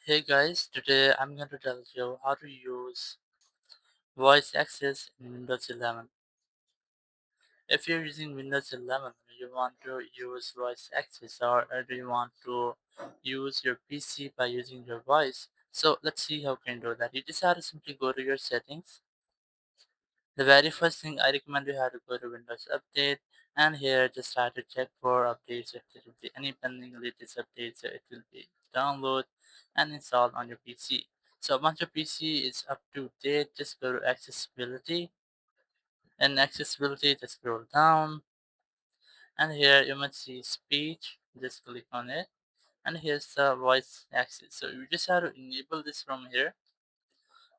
Hey guys, today I'm going to tell you how to use voice access in Windows 11. If you're using Windows 11, you want to use voice access or do you want to use your PC by using your voice? So let's see how can you do that. You just have to simply go to your settings. The very first thing I recommend you have to go to Windows Update and here just try to check for updates if there will be any pending latest updates so it will be download and installed on your PC. So once your PC is up to date, just go to accessibility and accessibility just scroll down and here you might see speech, just click on it and here's the voice access. So you just have to enable this from here.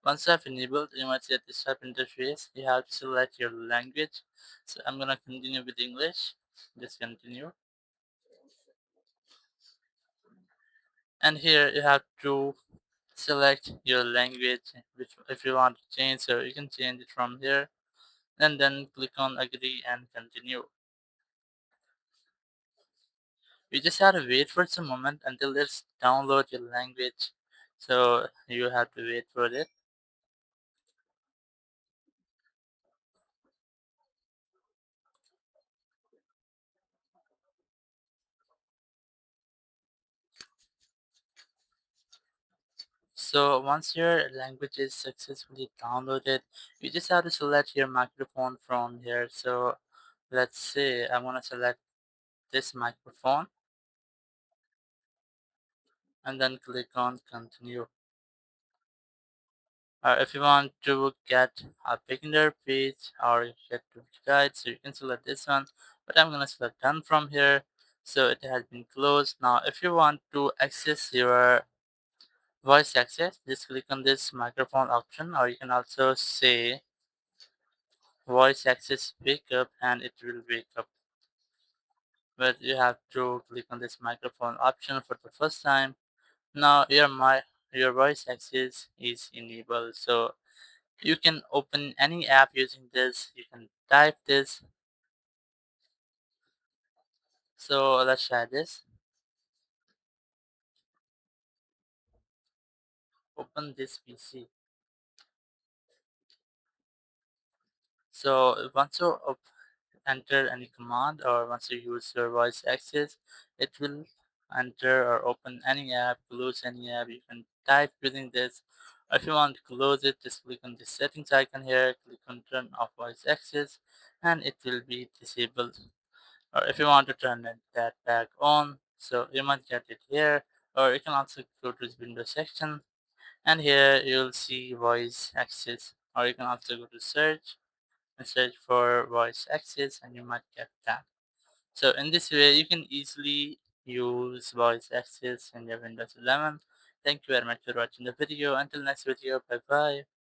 Once you have enabled, you might see at this type interface, you have to select your language. So I'm gonna continue with English. Just continue. And here you have to select your language, which if you want to change, so you can change it from here. And then click on agree and continue. You just have to wait for some moment until it's download your language. So you have to wait for it. So once your language is successfully downloaded, you just have to select your microphone from here. So let's say I'm gonna select this microphone and then click on continue. Or if you want to get a beginner page or get to guide, so you can select this one. But I'm gonna select done from here. So it has been closed. Now if you want to access your voice access, just click on this microphone option or you can also say voice access wake up and it will wake up, but you have to click on this microphone option for the first time. Now your voice access is enabled, so you can open any app using this. You can type this. So let's try this. Open this PC. So once you enter any command or once you use your voice access, it will enter or open any app, close any app. You can type using this. Or if you want to close it, just click on the settings icon here, click on turn off voice access, and it will be disabled. Or if you want to turn that back on, so you might get it here. Or you can also go to the Windows section, and here you'll see voice access. Or you can also go to search and search for voice access and you might get that. So in this way you can easily use voice access in your Windows 11. Thank you very much for watching the video. Until next video, bye bye.